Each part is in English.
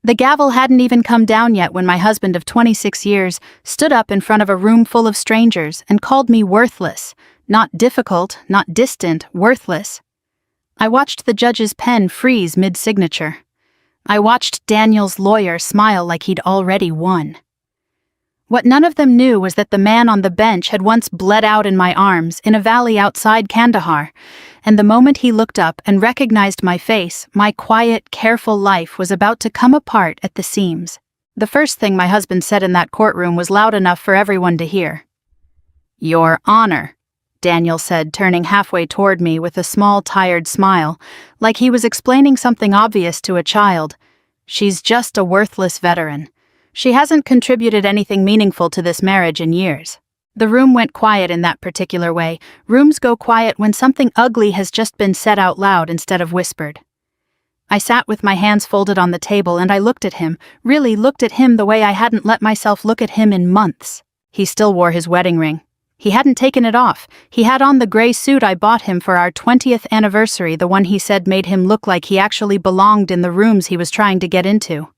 The gavel hadn't even come down yet when my husband of 26 years stood up in front of a room full of strangers and called me worthless. Not difficult, not distant, worthless. I watched the judge's pen freeze mid-signature. I watched Daniel's lawyer smile like he'd already won. What none of them knew was that the man on the bench had once bled out in my arms in a valley outside Kandahar, and the moment he looked up and recognized my face, my quiet, careful life was about to come apart at the seams. The first thing my husband said in that courtroom was loud enough for everyone to hear. "Your Honor," Daniel said, turning halfway toward me with a small, tired smile, like he was explaining something obvious to a child. "She's just a worthless veteran. She hasn't contributed anything meaningful to this marriage in years." The room went quiet in that particular way. Rooms go quiet when something ugly has just been said out loud instead of whispered. I sat with my hands folded on the table and I looked at him, really looked at him the way I hadn't let myself look at him in months. He still wore his wedding ring. He hadn't taken it off. He had on the gray suit I bought him for our 20th anniversary, the one he said made him look like he actually belonged in the rooms he was trying to get into.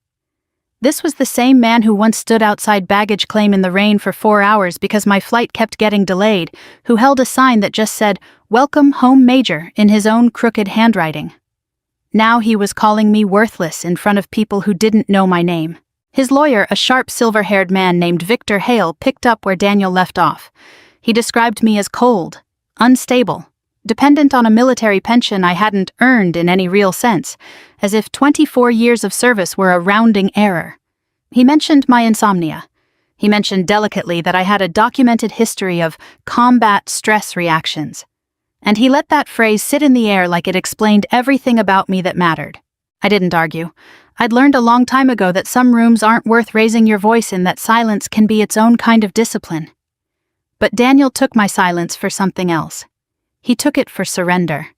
This was the same man who once stood outside baggage claim in the rain for 4 hours because my flight kept getting delayed, who held a sign that just said, "Welcome home, Major," in his own crooked handwriting. Now he was calling me worthless in front of people who didn't know my name. His lawyer, a sharp silver-haired man named Victor Hale, picked up where Daniel left off. He described me as cold, unstable, dependent on a military pension I hadn't earned in any real sense, as if 24 years of service were a rounding error. He mentioned my insomnia. He mentioned delicately that I had a documented history of combat stress reactions. And he let that phrase sit in the air like it explained everything about me that mattered. I didn't argue. I'd learned a long time ago that some rooms aren't worth raising your voice in, that silence can be its own kind of discipline. But Daniel took my silence for something else. He took it for surrender.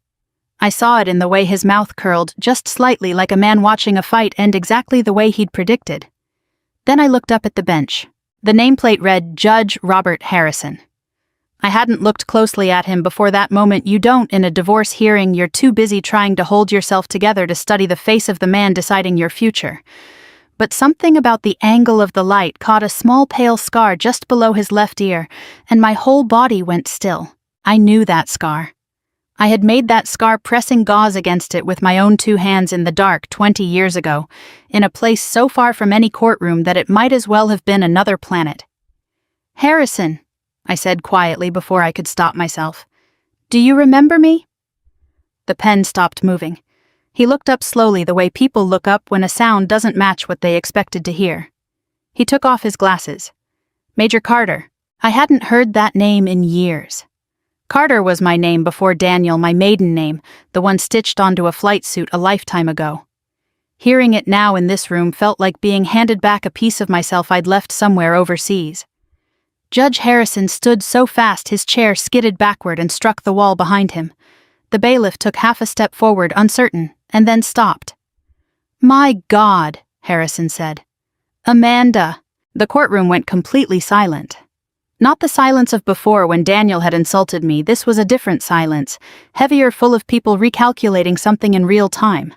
I saw it in the way his mouth curled just slightly, like a man watching a fight end exactly the way he'd predicted. Then I looked up at the bench. The nameplate read Judge Robert Harrison. I hadn't looked closely at him before that moment. You don't in a divorce hearing. You're too busy trying to hold yourself together to study the face of the man deciding your future. But something about the angle of the light caught a small pale scar just below his left ear, and my whole body went still. I knew that scar. I had made that scar pressing gauze against it with my own 2 hands in the dark 20 years ago, in a place so far from any courtroom that it might as well have been another planet. "Harrison," I said quietly before I could stop myself. "Do you remember me?" The pen stopped moving. He looked up slowly, the way people look up when a sound doesn't match what they expected to hear. He took off his glasses. "Major Carter." I hadn't heard that name in years. Carter was my name before Daniel, my maiden name, the one stitched onto a flight suit a lifetime ago. Hearing it now in this room felt like being handed back a piece of myself I'd left somewhere overseas. Judge Harrison stood so fast his chair skidded backward and struck the wall behind him. The bailiff took half a step forward, uncertain, and then stopped. "My God," Harrison said. "Amanda." The courtroom went completely silent. Not the silence of before when Daniel had insulted me. This was a different silence, heavier, full of people recalculating something in real time.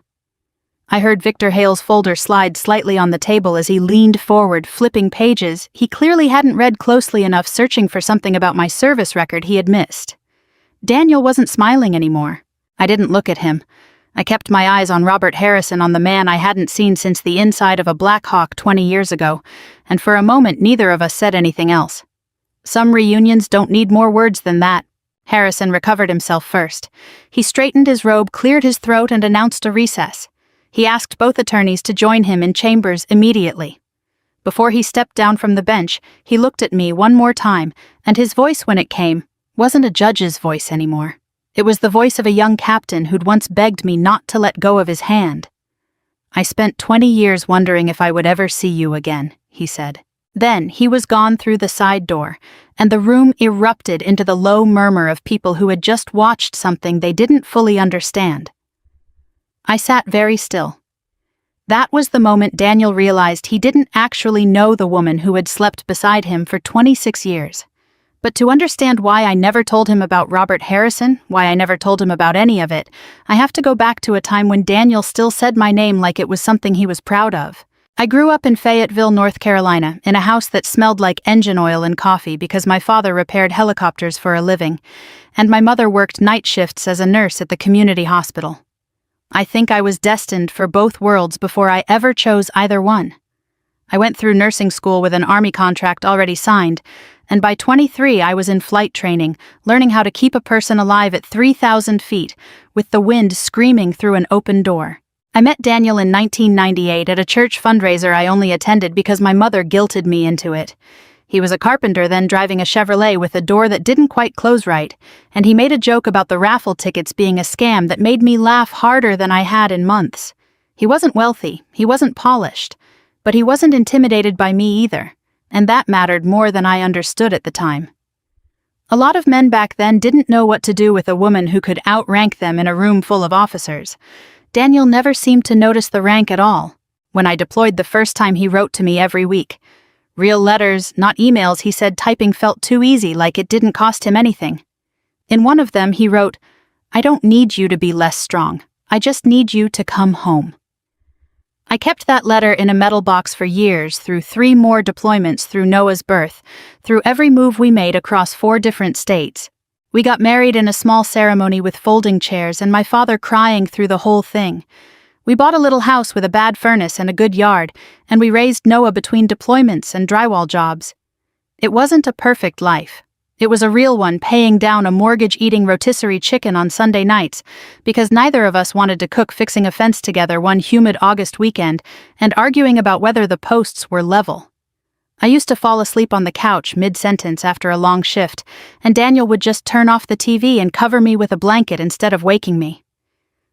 I heard Victor Hale's folder slide slightly on the table as he leaned forward, flipping pages he clearly hadn't read closely enough, searching for something about my service record he had missed. Daniel wasn't smiling anymore. I didn't look at him. I kept my eyes on Robert Harrison, on the man I hadn't seen since the inside of a Black Hawk 20 years ago, and for a moment neither of us said anything else. Some reunions don't need more words than that. Harrison recovered himself first. He straightened his robe, cleared his throat, and announced a recess. He asked both attorneys to join him in chambers immediately. Before he stepped down from the bench, he looked at me one more time, and his voice when it came wasn't a judge's voice anymore. It was the voice of a young captain who'd once begged me not to let go of his hand. "I spent 20 years wondering if I would ever see you again," he said. Then he was gone through the side door, and the room erupted into the low murmur of people who had just watched something they didn't fully understand. I sat very still. That was the moment Daniel realized he didn't actually know the woman who had slept beside him for 26 years. But to understand why I never told him about Robert Harrison, why I never told him about any of it, I have to go back to a time when Daniel still said my name like it was something he was proud of. I grew up in Fayetteville, North Carolina, in a house that smelled like engine oil and coffee because my father repaired helicopters for a living, and my mother worked night shifts as a nurse at the community hospital. I think I was destined for both worlds before I ever chose either one. I went through nursing school with an Army contract already signed, and by 23 I was in flight training, learning how to keep a person alive at 3,000 feet, with the wind screaming through an open door. I met Daniel in 1998 at a church fundraiser I only attended because my mother guilted me into it. He was a carpenter then driving a Chevrolet with a door that didn't quite close right, and he made a joke about the raffle tickets being a scam that made me laugh harder than I had in months. He wasn't wealthy, he wasn't polished, but he wasn't intimidated by me either, and that mattered more than I understood at the time. A lot of men back then didn't know what to do with a woman who could outrank them in a room full of officers. Daniel never seemed to notice the rank at all. When I deployed the first time, he wrote to me every week. Real letters, not emails. He said typing felt too easy, like it didn't cost him anything. In one of them, he wrote, "I don't need you to be less strong. I just need you to come home." I kept that letter in a metal box for years, through 3 more deployments, through Noah's birth, through every move we made across 4 different states. We got married in a small ceremony with folding chairs and my father crying through the whole thing. We bought a little house with a bad furnace and a good yard, and we raised Noah between deployments and drywall jobs. It wasn't a perfect life. It was a real one, paying down a mortgage-eating rotisserie chicken on Sunday nights, because neither of us wanted to cook fixing a fence together one humid August weekend and arguing about whether the posts were level. I used to fall asleep on the couch mid-sentence after a long shift, and Daniel would just turn off the TV and cover me with a blanket instead of waking me.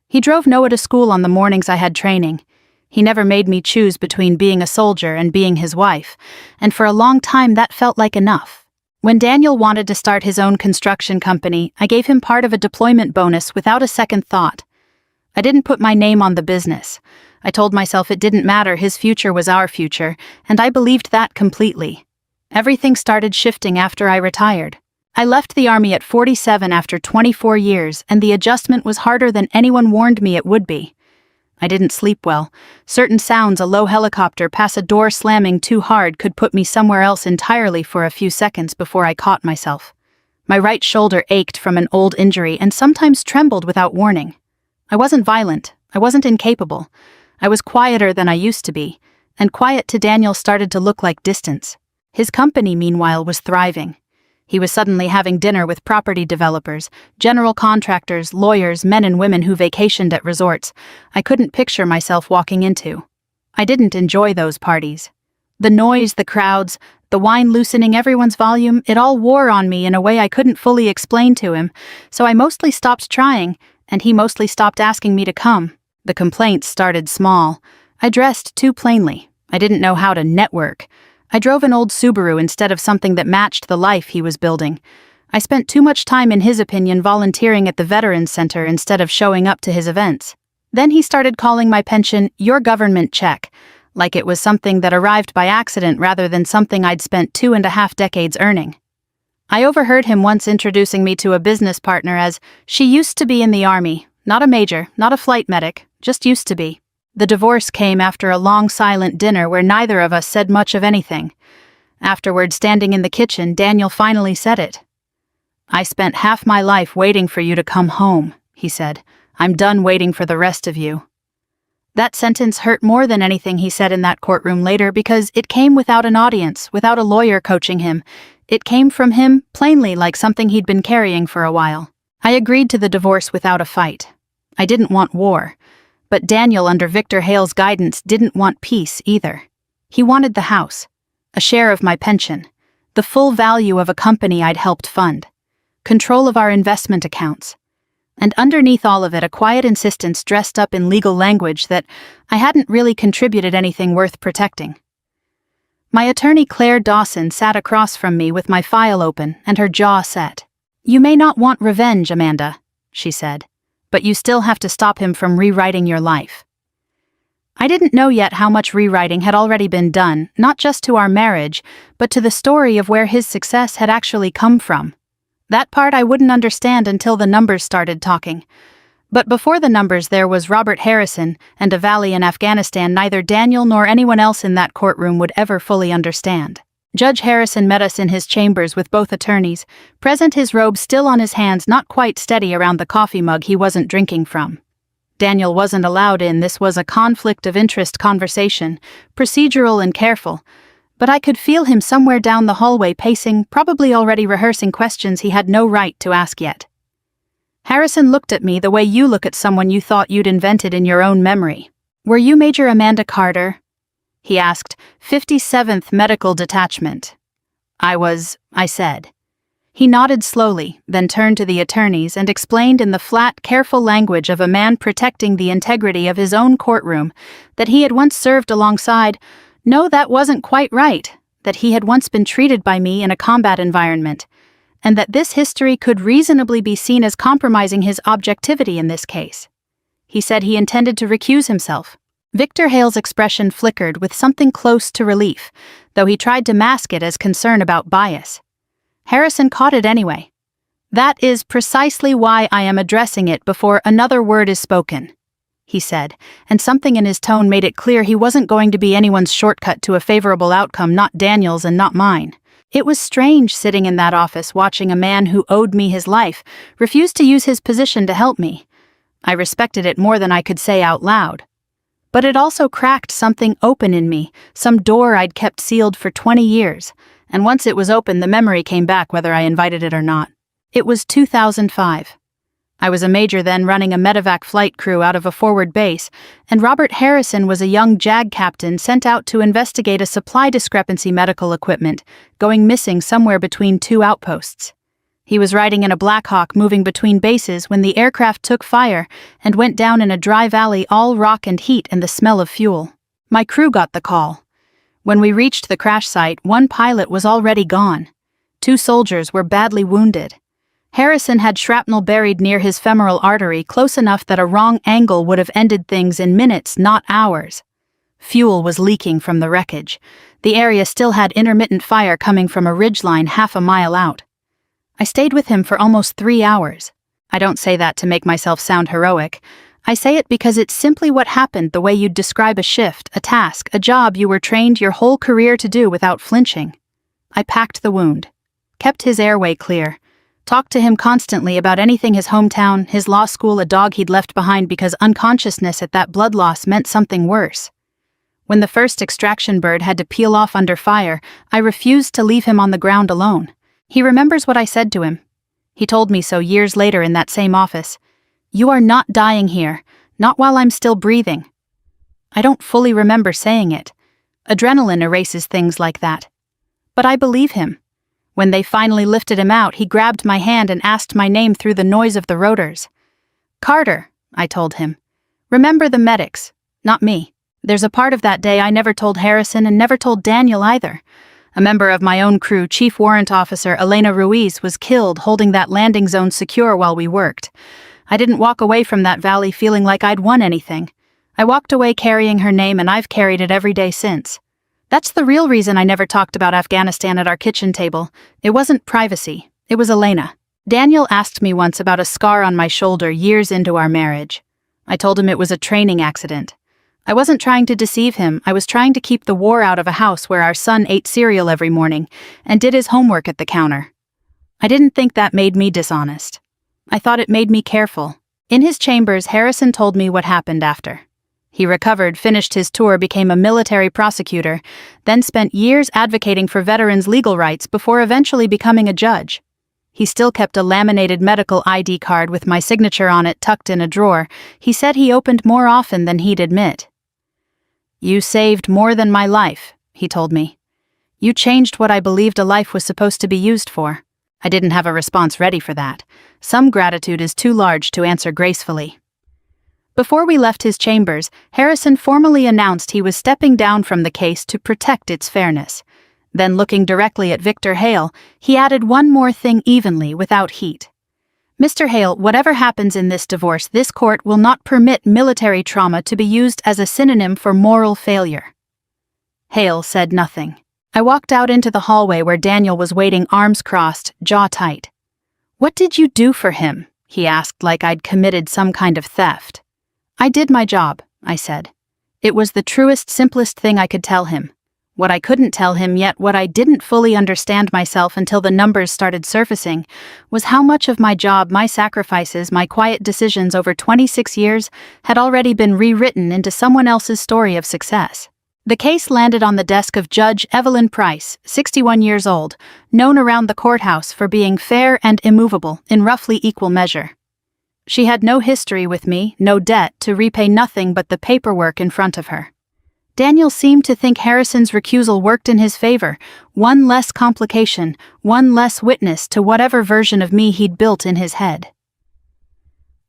He drove Noah to school on the mornings I had training. He never made me choose between being a soldier and being his wife, and for a long time that felt like enough. When Daniel wanted to start his own construction company, I gave him part of a deployment bonus without a second thought. I didn't put my name on the business. I told myself it didn't matter, his future was our future, and I believed that completely. Everything started shifting after I retired. I left the Army at 47 after 24 years, and the adjustment was harder than anyone warned me it would be. I didn't sleep well. Certain sounds, a low helicopter pass a door slamming too hard, could put me somewhere else entirely for a few seconds before I caught myself. My right shoulder ached from an old injury and sometimes trembled without warning. I wasn't violent. I wasn't incapable. I was quieter than I used to be, and quiet to Daniel started to look like distance. His company, meanwhile, was thriving. He was suddenly having dinner with property developers, general contractors, lawyers, men and women who vacationed at resorts I couldn't picture myself walking into. I didn't enjoy those parties. The noise, the crowds, the wine loosening everyone's volume, it all wore on me in a way I couldn't fully explain to him, so I mostly stopped trying, and he mostly stopped asking me to come. The complaints started small. I dressed too plainly. I didn't know how to network. I drove an old Subaru instead of something that matched the life he was building. I spent too much time, in his opinion, volunteering at the Veterans Center instead of showing up to his events. Then he started calling my pension your government check, like it was something that arrived by accident rather than something I'd spent 2.5 decades earning. I overheard him once introducing me to a business partner as, "She used to be in the Army, not a major, not a flight medic, just used to be." The divorce came after a long silent dinner where neither of us said much of anything. Afterward, standing in the kitchen, Daniel finally said it. "I spent half my life waiting for you to come home," he said. "I'm done waiting for the rest of you." That sentence hurt more than anything he said in that courtroom later because it came without an audience, without a lawyer coaching him. It came from him, plainly, like something he'd been carrying for a while. I agreed to the divorce without a fight. I didn't want war. But Daniel, under Victor Hale's guidance, didn't want peace either. He wanted the house, a share of my pension, the full value of a company I'd helped fund, control of our investment accounts, and underneath all of it a quiet insistence dressed up in legal language that I hadn't really contributed anything worth protecting. My attorney Claire Dawson sat across from me with my file open and her jaw set. "You may not want revenge, Amanda," she said, "but you still have to stop him from rewriting your life." I didn't know yet how much rewriting had already been done, not just to our marriage, but to the story of where his success had actually come from. That part I wouldn't understand until the numbers started talking. But before the numbers there was Robert Harrison and a valley in Afghanistan neither Daniel nor anyone else in that courtroom would ever fully understand. Judge Harrison met us in his chambers with both attorneys, present, his robe still on his hands, not quite steady around the coffee mug he wasn't drinking from. Daniel wasn't allowed in. This was a conflict of interest conversation, procedural and careful, but I could feel him somewhere down the hallway pacing, probably already rehearsing questions he had no right to ask yet. Harrison looked at me the way you look at someone you thought you'd invented in your own memory. "Were you Major Amanda Carter?" he asked. 57th Medical Detachment. I said. He nodded slowly, then turned to the attorneys and explained in the flat, careful language of a man protecting the integrity of his own courtroom that he had once served alongside. No, that wasn't quite right, that he had once been treated by me in a combat environment, and that this history could reasonably be seen as compromising his objectivity in this case. He said he intended to recuse himself. Victor Hale's expression flickered with something close to relief, though he tried to mask it as concern about bias. Harrison caught it anyway. "That is precisely why I am addressing it before another word is spoken," he said, and something in his tone made it clear he wasn't going to be anyone's shortcut to a favorable outcome, not Daniel's and not mine. It was strange sitting in that office watching a man who owed me his life refuse to use his position to help me. I respected it more than I could say out loud. But it also cracked something open in me, some door I'd kept sealed for 20 years, and once it was open the memory came back whether I invited it or not. It was 2005. I was a major then running a medevac flight crew out of a forward base, and Robert Harrison was a young JAG captain sent out to investigate a supply discrepancy medical equipment going missing somewhere between two outposts. He was riding in a Black Hawk moving between bases when the aircraft took fire and went down in a dry valley, all rock and heat and the smell of fuel. My crew got the call. When we reached the crash site, one pilot was already gone. 2 soldiers were badly wounded. Harrison had shrapnel buried near his femoral artery, close enough that a wrong angle would have ended things in minutes, not hours. Fuel was leaking from the wreckage. The area still had intermittent fire coming from a ridgeline half a mile out. I stayed with him for almost 3 hours. I don't say that to make myself sound heroic. I say it because it's simply what happened, the way you'd describe a shift, a task, a job you were trained your whole career to do without flinching. I packed the wound, kept his airway clear, talked to him constantly about anything, his hometown, his law school, a dog he'd left behind because unconsciousness at that blood loss meant something worse. When the first extraction bird had to peel off under fire, I refused to leave him on the ground alone. He remembers what I said to him. He told me so years later in that same office. "You are not dying here, not while I'm still breathing." I don't fully remember saying it. Adrenaline erases things like that. But I believe him. When they finally lifted him out, he grabbed my hand and asked my name through the noise of the rotors. "Carter," I told him. "Remember the medics, not me." There's a part of that day I never told Harrison and never told Daniel either. A member of my own crew, Chief Warrant Officer Elena Ruiz, was killed holding that landing zone secure while we worked. I didn't walk away from that valley feeling like I'd won anything. I walked away carrying her name, and I've carried it every day since. That's the real reason I never talked about Afghanistan at our kitchen table. It wasn't privacy. It was Elena. Daniel asked me once about a scar on my shoulder years into our marriage. I told him it was a training accident. I wasn't trying to deceive him. I was trying to keep the war out of a house where our son ate cereal every morning and did his homework at the counter. I didn't think that made me dishonest. I thought it made me careful. In his chambers, Harrison told me what happened after. He recovered, finished his tour, became a military prosecutor, then spent years advocating for veterans' legal rights before eventually becoming a judge. He still kept a laminated medical ID card with my signature on it tucked in a drawer. He said he opened more often than he'd admit. "You saved more than my life," he told me. "You changed what I believed a life was supposed to be used for." I didn't have a response ready for that. Some gratitude is too large to answer gracefully. Before we left his chambers, Harrison formally announced he was stepping down from the case to protect its fairness. Then, looking directly at Victor Hale, he added one more thing evenly, without heat. "Mr. Hale, whatever happens in this divorce, this court will not permit military trauma to be used as a synonym for moral failure." Hale said nothing. I walked out into the hallway where Daniel was waiting, arms crossed, jaw tight. "What did you do for him?" he asked like I'd committed some kind of theft. I did my job, I said. It was the truest, simplest thing I could tell him. What I couldn't tell him yet, what I didn't fully understand myself until the numbers started surfacing, was how much of my job, my sacrifices, my quiet decisions over 26 years had already been rewritten into someone else's story of success. The case landed on the desk of Judge Evelyn Price, 61 years old, known around the courthouse for being fair and immovable in roughly equal measure. She had no history with me, no debt, to repay nothing but the paperwork in front of her. Daniel seemed to think Harrison's recusal worked in his favor, one less complication, one less witness to whatever version of me he'd built in his head.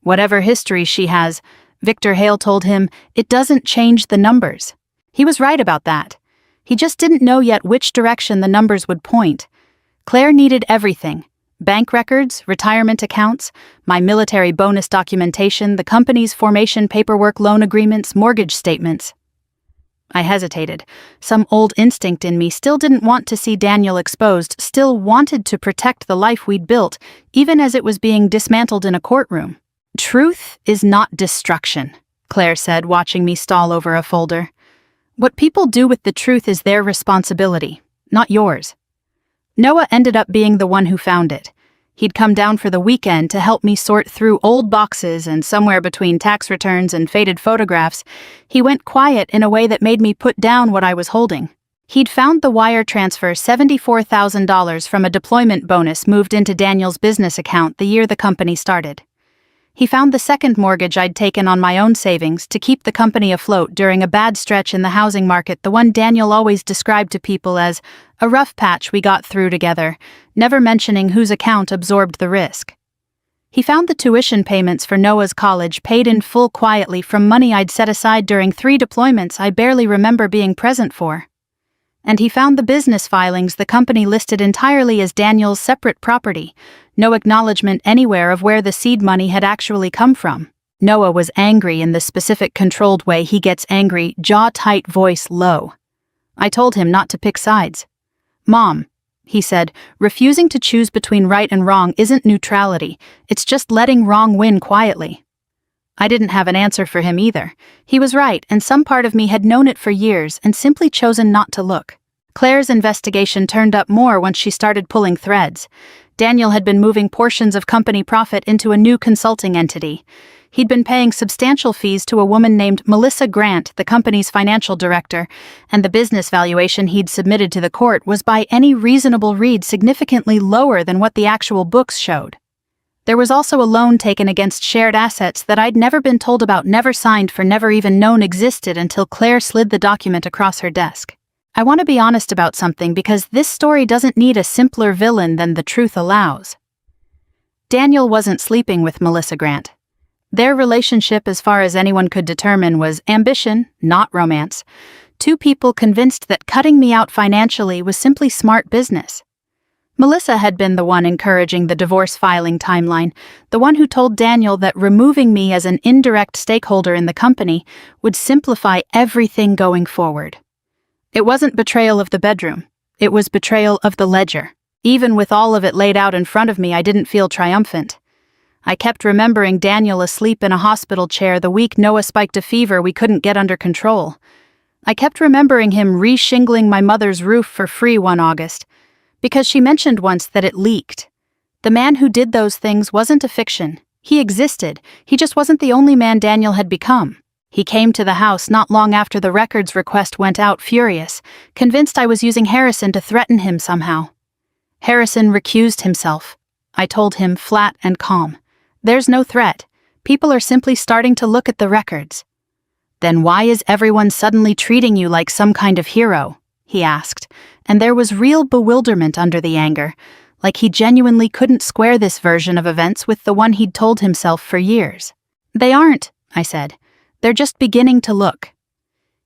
Whatever history she has, Victor Hale told him, it doesn't change the numbers. He was right about that. He just didn't know yet which direction the numbers would point. Claire needed everything. Bank records, retirement accounts, my military bonus documentation, the company's formation paperwork, loan agreements, mortgage statements. I hesitated. Some old instinct in me still didn't want to see Daniel exposed, still wanted to protect the life we'd built, even as it was being dismantled in a courtroom. Truth is not destruction, Claire said, watching me stall over a folder. What people do with the truth is their responsibility, not yours. Noah ended up being the one who found it. He'd come down for the weekend to help me sort through old boxes, and somewhere between tax returns and faded photographs, he went quiet in a way that made me put down what I was holding. He'd found the wire transfer $74,000 from a deployment bonus moved into Daniel's business account the year the company started. He found the second mortgage I'd taken on my own savings to keep the company afloat during a bad stretch in the housing market, the one Daniel always described to people as a rough patch we got through together, never mentioning whose account absorbed the risk. He found the tuition payments for Noah's college paid in full quietly from money I'd set aside during 3 deployments I barely remember being present for. And he found the business filings the company listed entirely as Daniel's separate property, no acknowledgement anywhere of where the seed money had actually come from. Noah was angry in the specific controlled way he gets angry, jaw-tight, voice low. I told him not to pick sides. "Mom," he said, "refusing to choose between right and wrong isn't neutrality, it's just letting wrong win quietly." I didn't have an answer for him either. He was right, and some part of me had known it for years and simply chosen not to look. Claire's investigation turned up more once she started pulling threads. Daniel had been moving portions of company profit into a new consulting entity. He'd been paying substantial fees to a woman named Melissa Grant, the company's financial director, and the business valuation he'd submitted to the court was by any reasonable read significantly lower than what the actual books showed. There was also a loan taken against shared assets that I'd never been told about, never signed for, never even known existed until Claire slid the document across her desk. I want to be honest about something because this story doesn't need a simpler villain than the truth allows. Daniel wasn't sleeping with Melissa Grant. Their relationship, as far as anyone could determine, was ambition, not romance. 2 people convinced that cutting me out financially was simply smart business. Melissa had been the one encouraging the divorce filing timeline, the one who told Daniel that removing me as an indirect stakeholder in the company would simplify everything going forward. It wasn't betrayal of the bedroom. It was betrayal of the ledger. Even with all of it laid out in front of me, I didn't feel triumphant. I kept remembering Daniel asleep in a hospital chair the week Noah spiked a fever we couldn't get under control. I kept remembering him re-shingling my mother's roof for free one August, because she mentioned once that it leaked. The man who did those things wasn't a fiction. He existed. He just wasn't the only man Daniel had become. He came to the house not long after the records request went out, furious, convinced I was using Harrison to threaten him somehow. Harrison recused himself. I told him, flat and calm. There's no threat. People are simply starting to look at the records. Then why is everyone suddenly treating you like some kind of hero? He asked, and there was real bewilderment under the anger, like he genuinely couldn't square this version of events with the one he'd told himself for years. They aren't, I said. They're just beginning to look.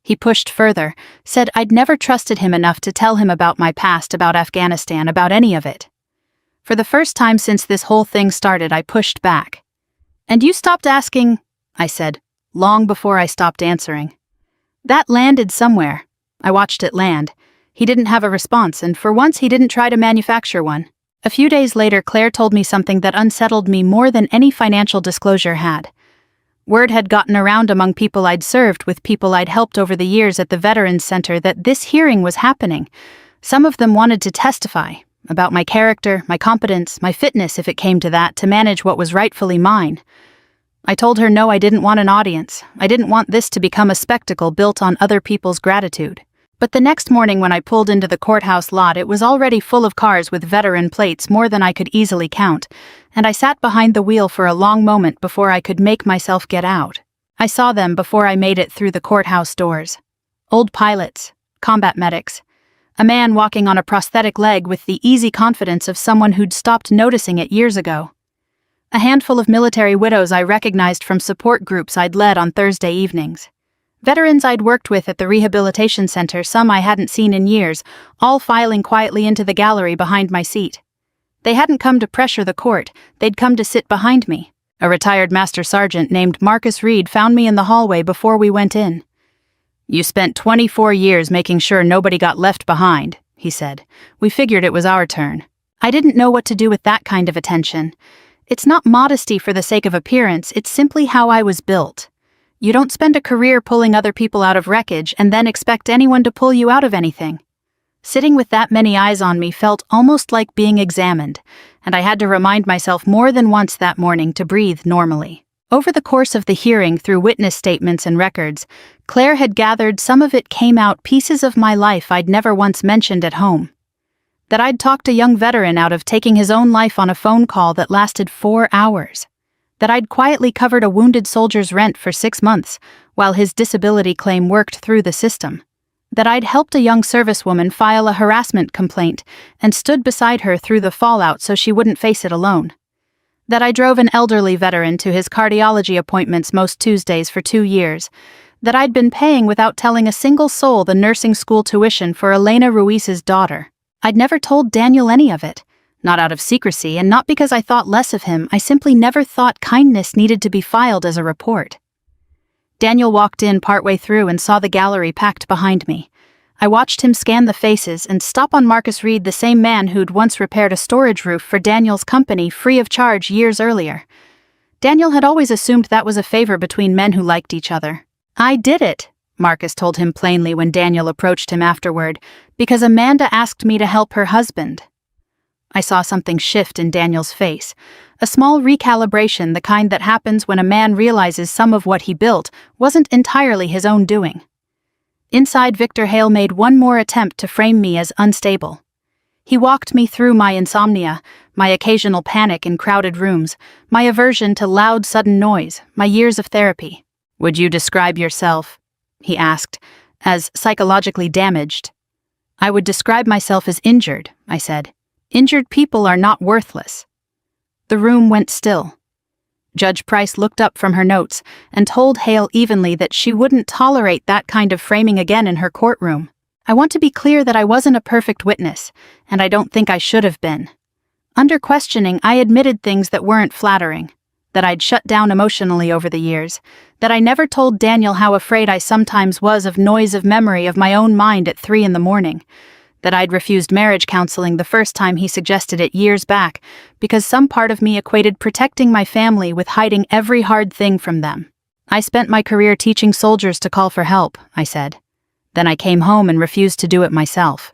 He pushed further, said I'd never trusted him enough to tell him about my past, about Afghanistan, about any of it. For the first time since this whole thing started, I pushed back. "And you stopped asking," I said, long before I stopped answering. That landed somewhere. I watched it land. He didn't have a response, and for once he didn't try to manufacture one. A few days later, Claire told me something that unsettled me more than any financial disclosure had. Word had gotten around among people I'd served with people I'd helped over the years at the Veterans Center that this hearing was happening. Some of them wanted to testify about my character, my competence, my fitness if it came to that, to manage what was rightfully mine. I told her no, I didn't want an audience. I didn't want this to become a spectacle built on other people's gratitude. But the next morning when I pulled into the courthouse lot, it was already full of cars with veteran plates, more than I could easily count, and I sat behind the wheel for a long moment before I could make myself get out. I saw them before I made it through the courthouse doors. Old pilots, combat medics, a man walking on a prosthetic leg with the easy confidence of someone who'd stopped noticing it years ago. A handful of military widows I recognized from support groups I'd led on Thursday evenings. Veterans I'd worked with at the rehabilitation center, some I hadn't seen in years, all filing quietly into the gallery behind my seat. They hadn't come to pressure the court, they'd come to sit behind me. A retired master sergeant named Marcus Reed found me in the hallway before we went in. "You spent 24 years making sure nobody got left behind," he said. "We figured it was our turn." I didn't know what to do with that kind of attention. It's not modesty for the sake of appearance, it's simply how I was built. You don't spend a career pulling other people out of wreckage and then expect anyone to pull you out of anything. Sitting with that many eyes on me felt almost like being examined, and I had to remind myself more than once that morning to breathe normally. Over the course of the hearing, through witness statements and records, Claire had gathered some of it came out pieces of my life I'd never once mentioned at home. That I'd talked a young veteran out of taking his own life on a phone call that lasted 4 hours. That I'd quietly covered a wounded soldier's rent for 6 months while his disability claim worked through the system. That I'd helped a young servicewoman file a harassment complaint and stood beside her through the fallout so she wouldn't face it alone. That I drove an elderly veteran to his cardiology appointments most Tuesdays for 2 years. That I'd been paying without telling a single soul the nursing school tuition for Elena Ruiz's daughter. I'd never told Daniel any of it. Not out of secrecy, and not because I thought less of him, I simply never thought kindness needed to be filed as a report. Daniel walked in partway through and saw the gallery packed behind me. I watched him scan the faces and stop on Marcus Reed, the same man who'd once repaired a storage roof for Daniel's company free of charge years earlier. Daniel had always assumed that was a favor between men who liked each other. "I did it," Marcus told him plainly when Daniel approached him afterward, "because Amanda asked me to help her husband." I saw something shift in Daniel's face, a small recalibration, the kind that happens when a man realizes some of what he built wasn't entirely his own doing. Inside, Victor Hale made one more attempt to frame me as unstable. He walked me through my insomnia, my occasional panic in crowded rooms, my aversion to loud, sudden noise, my years of therapy. "Would you describe yourself," he asked, "as psychologically damaged?" "I would describe myself as injured," I said. "Injured people are not worthless." The room went still. Judge Price looked up from her notes and told Hale evenly that she wouldn't tolerate that kind of framing again in her courtroom. I want to be clear that I wasn't a perfect witness, and I don't think I should have been. Under questioning, I admitted things that weren't flattering, that I'd shut down emotionally over the years, that I never told Daniel how afraid I sometimes was of noise of memory of my own mind at 3 a.m, that I'd refused marriage counseling the first time he suggested it years back because some part of me equated protecting my family with hiding every hard thing from them. "I spent my career teaching soldiers to call for help," I said. "Then I came home and refused to do it myself."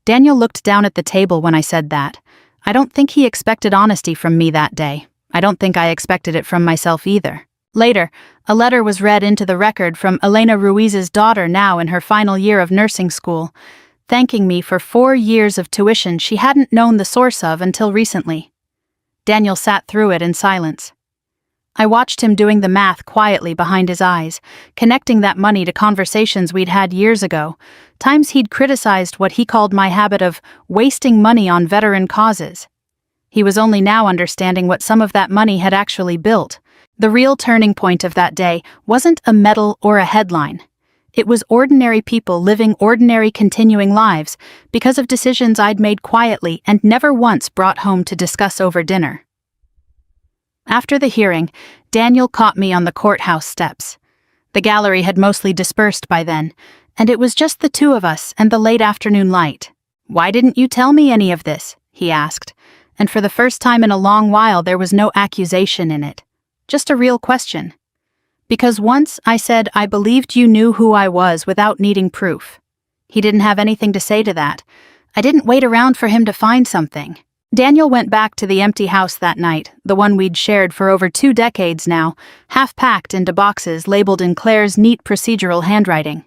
Daniel looked down at the table when I said that. I don't think he expected honesty from me that day. I don't think I expected it from myself either. Later, a letter was read into the record from Elena Ruiz's daughter, now in her final year of nursing school, thanking me for 4 years of tuition she hadn't known the source of until recently. Daniel sat through it in silence. I watched him doing the math quietly behind his eyes, connecting that money to conversations we'd had years ago, times he'd criticized what he called my habit of wasting money on veteran causes. He was only now understanding what some of that money had actually built. The real turning point of that day wasn't a medal or a headline. It was ordinary people living ordinary continuing lives because of decisions I'd made quietly and never once brought home to discuss over dinner. After the hearing, Daniel caught me on the courthouse steps. The gallery had mostly dispersed by then, and it was just the two of us and the late afternoon light. "Why didn't you tell me any of this?" he asked. and for the first time in a long while there was no accusation in it. Just a real question. Because once I said I believed you knew who I was without needing proof. He didn't have anything to say to that. I didn't wait around for him to find something. Daniel went back to the empty house that night, the one we'd shared for over 2 decades now, half-packed into boxes labeled in Claire's neat procedural handwriting.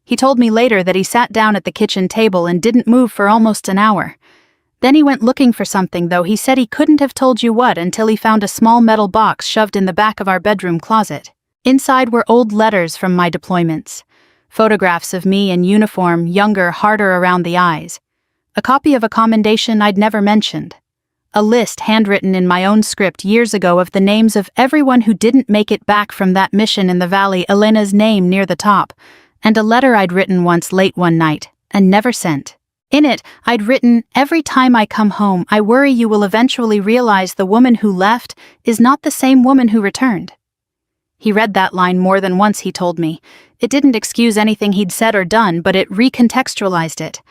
He told me later that he sat down at the kitchen table and didn't move for almost an hour. Then he went looking for something, though he said he couldn't have told you what until he found a small metal box shoved in the back of our bedroom closet. Inside were old letters from my deployments. Photographs of me in uniform, younger, harder around the eyes. A copy of a commendation I'd never mentioned. A list handwritten in my own script years ago of the names of everyone who didn't make it back from that mission in the valley, Elena's name near the top, and a letter I'd written once late one night, and never sent. In it, I'd written, "Every time I come home, I worry you will eventually realize the woman who left is not the same woman who returned." He read that line more than once, he told me. It didn't excuse anything he'd said or done, but it recontextualized it.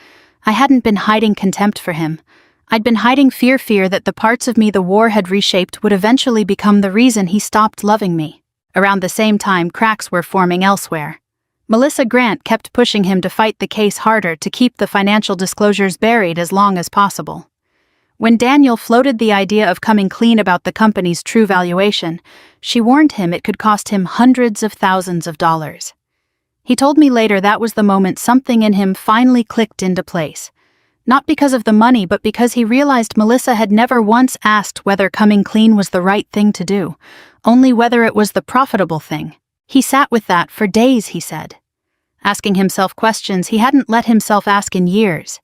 I hadn't been hiding contempt for him. I'd been hiding fear that the parts of me the war had reshaped would eventually become the reason he stopped loving me. Around the same time, cracks were forming elsewhere. Melissa Grant kept pushing him to fight the case harder to keep the financial disclosures buried as long as possible. When Daniel floated the idea of coming clean about the company's true valuation, she warned him it could cost him hundreds of thousands of dollars. He told me later that was the moment something in him finally clicked into place. Not because of the money, but because he realized Melissa had never once asked whether coming clean was the right thing to do, only whether it was the profitable thing. He sat with that for days, he said, asking himself questions he hadn't let himself ask in years.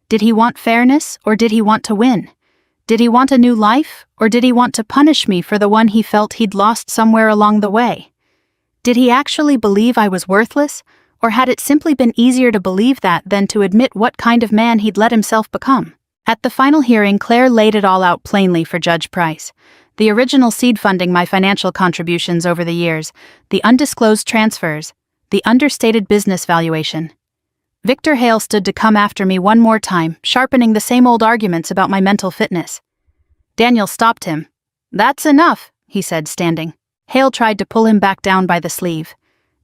Did he want fairness, or did he want to win? Did he want a new life, or did he want to punish me for the one he felt he'd lost somewhere along the way? Did he actually believe I was worthless, or had it simply been easier to believe that than to admit what kind of man he'd let himself become? At the final hearing, Claire laid it all out plainly for Judge Price. The original seed funding, my financial contributions over the years, the undisclosed transfers, the understated business valuation. Victor Hale stood to come after me one more time, sharpening the same old arguments about my mental fitness. Daniel stopped him. "That's enough," he said, standing. Hale tried to pull him back down by the sleeve.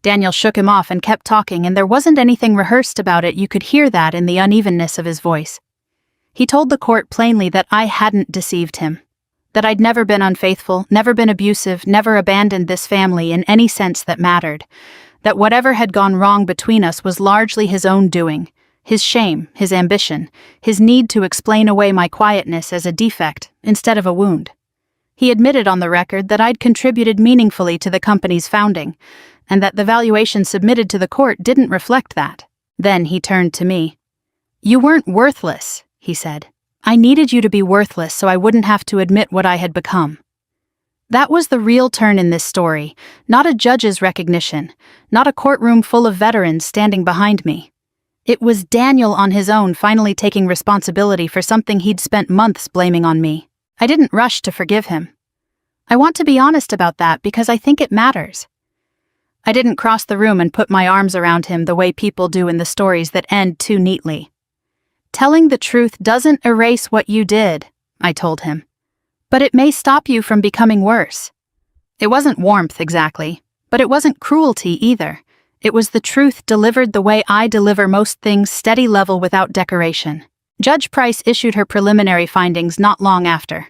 Daniel shook him off and kept talking, and there wasn't anything rehearsed about it. You could hear that in the unevenness of his voice. He told the court plainly that I hadn't deceived him, that I'd never been unfaithful, never been abusive, never abandoned this family in any sense that mattered, that whatever had gone wrong between us was largely his own doing, his shame, his ambition, his need to explain away my quietness as a defect instead of a wound. He admitted on the record that I'd contributed meaningfully to the company's founding, and that the valuation submitted to the court didn't reflect that. Then he turned to me. "You weren't worthless," he said. "I needed you to be worthless so I wouldn't have to admit what I had become." That was the real turn in this story, not a judge's recognition, not a courtroom full of veterans standing behind me. It was Daniel on his own finally taking responsibility for something he'd spent months blaming on me. I didn't rush to forgive him. I want to be honest about that because I think it matters. I didn't cross the room and put my arms around him the way people do in the stories that end too neatly. Telling the truth doesn't erase what you did, I told him. But it may stop you from becoming worse. It wasn't warmth exactly, but it wasn't cruelty either. It was the truth delivered the way I deliver most things, steady level without decoration. Judge Price issued her preliminary findings not long after.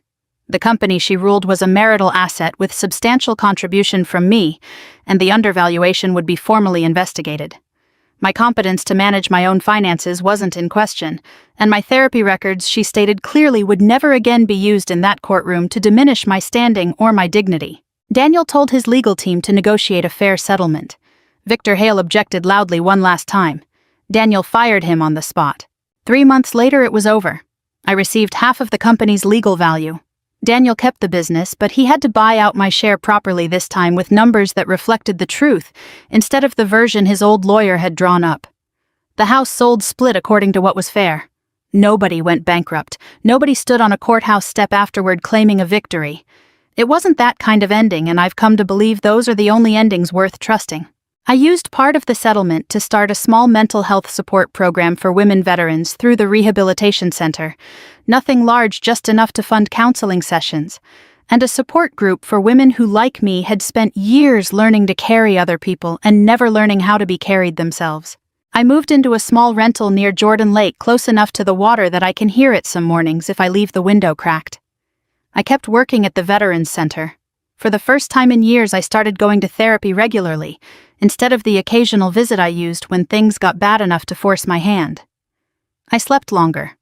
The company she ruled was a marital asset with substantial contribution from me, and the undervaluation would be formally investigated. My competence to manage my own finances wasn't in question, and my therapy records, she stated clearly, would never again be used in that courtroom to diminish my standing or my dignity. Daniel told his legal team to negotiate a fair settlement. Victor Hale objected loudly one last time. Daniel fired him on the spot. 3 months later, it was over. I received half of the company's legal value. Daniel kept the business, but he had to buy out my share properly this time with numbers that reflected the truth, instead of the version his old lawyer had drawn up. The house sold split according to what was fair. Nobody went bankrupt. Nobody stood on a courthouse step afterward claiming a victory. It wasn't that kind of ending, and I've come to believe those are the only endings worth trusting. I used part of the settlement to start a small mental health support program for women veterans through the rehabilitation center. Nothing large, just enough to fund counseling sessions. And a support group for women who, like me, had spent years learning to carry other people and never learning how to be carried themselves. I moved into a small rental near Jordan Lake, close enough to the water that I can hear it some mornings if I leave the window cracked. I kept working at the Veterans Center. For the first time in years, I started going to therapy regularly, instead of the occasional visit I used when things got bad enough to force my hand. I slept longer.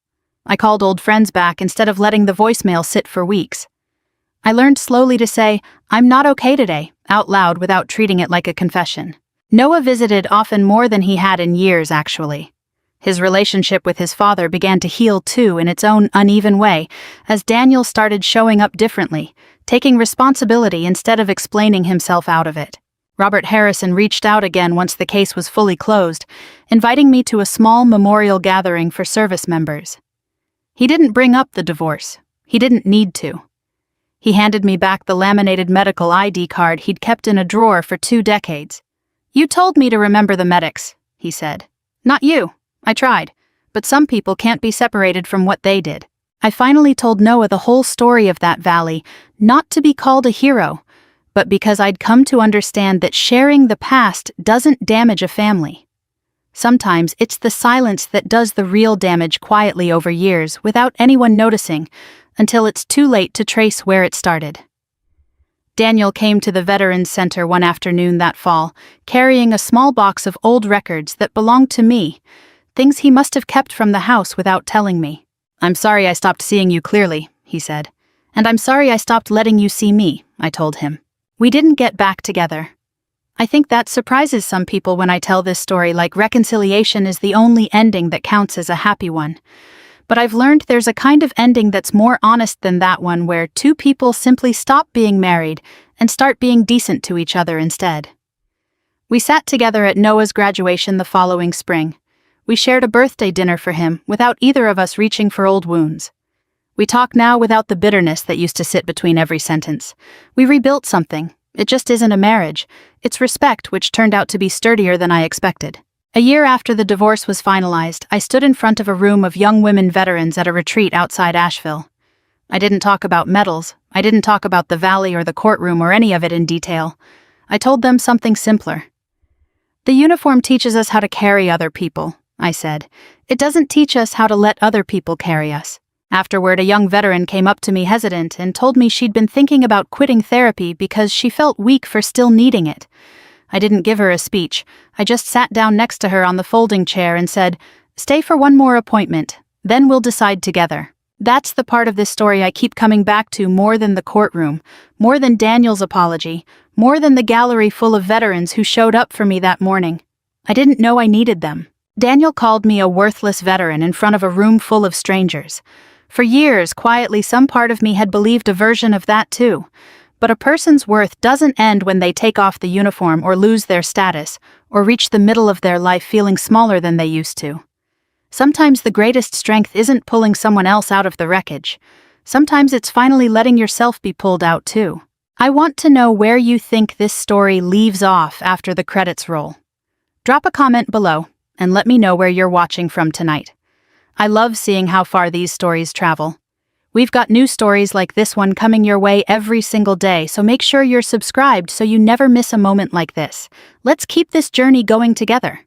I called old friends back instead of letting the voicemail sit for weeks. I learned slowly to say, "I'm not okay today," out loud without treating it like a confession. Noah visited often more than he had in years, actually. His relationship with his father began to heal too in its own uneven way, as Daniel started showing up differently, taking responsibility instead of explaining himself out of it. Robert Harrison reached out again once the case was fully closed, inviting me to a small memorial gathering for service members. He didn't bring up the divorce. He didn't need to. He handed me back the laminated medical ID card he'd kept in a drawer for 2 decades. "You told me to remember the medics," he said. "Not you. I tried. But some people can't be separated from what they did." I finally told Noah the whole story of that valley, not to be called a hero, but because I'd come to understand that sharing the past doesn't damage a family. Sometimes it's the silence that does the real damage quietly over years without anyone noticing, until it's too late to trace where it started. Daniel came to the Veterans Center one afternoon that fall, carrying a small box of old records that belonged to me, things he must have kept from the house without telling me. "I'm sorry I stopped seeing you clearly," he said. "And I'm sorry I stopped letting you see me," I told him. We didn't get back together. I think that surprises some people when I tell this story, like reconciliation is the only ending that counts as a happy one. But I've learned there's a kind of ending that's more honest than that one, where 2 people simply stop being married and start being decent to each other instead. We sat together at Noah's graduation the following spring. We shared a birthday dinner for him without either of us reaching for old wounds. We talk now without the bitterness that used to sit between every sentence. We rebuilt something. It just isn't a marriage. It's respect, which turned out to be sturdier than I expected. A year after the divorce was finalized, I stood in front of a room of young women veterans at a retreat outside Asheville. I didn't talk about medals. I didn't talk about the valley or the courtroom or any of it in detail. I told them something simpler. "The uniform teaches us how to carry other people," I said. "It doesn't teach us how to let other people carry us." Afterward, a young veteran came up to me hesitant and told me she'd been thinking about quitting therapy because she felt weak for still needing it. I didn't give her a speech. I just sat down next to her on the folding chair and said, "Stay for one more appointment, then we'll decide together." That's the part of this story I keep coming back to more than the courtroom, more than Daniel's apology, more than the gallery full of veterans who showed up for me that morning. I didn't know I needed them. Daniel called me a worthless veteran in front of a room full of strangers. For years, quietly, some part of me had believed a version of that too. But a person's worth doesn't end when they take off the uniform or lose their status, or reach the middle of their life feeling smaller than they used to. Sometimes the greatest strength isn't pulling someone else out of the wreckage. Sometimes it's finally letting yourself be pulled out too. I want to know where you think this story leaves off after the credits roll. Drop a comment below, and let me know where you're watching from tonight. I love seeing how far these stories travel. We've got new stories like this one coming your way every single day, so make sure you're subscribed so you never miss a moment like this. Let's keep this journey going together.